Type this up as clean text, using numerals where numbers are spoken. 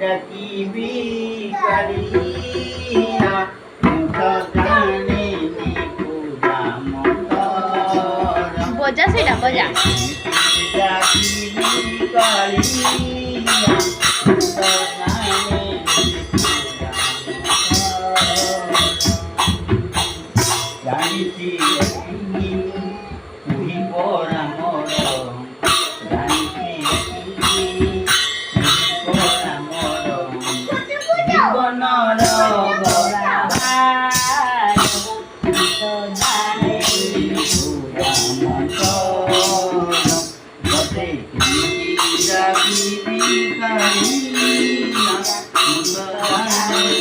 ডাকিবি কালিয়া মুখ জানে নি পূজা মন্তর বজা সেটা বজা ডাকিবি কালিয়া মুখ জানে নি পূজা মন্তর জানিছি তুই পরা মর জানিছি জীবনর গড়া জানে পূজা মন্তর গতে ডাকিবি কালিয়া মুখ জানে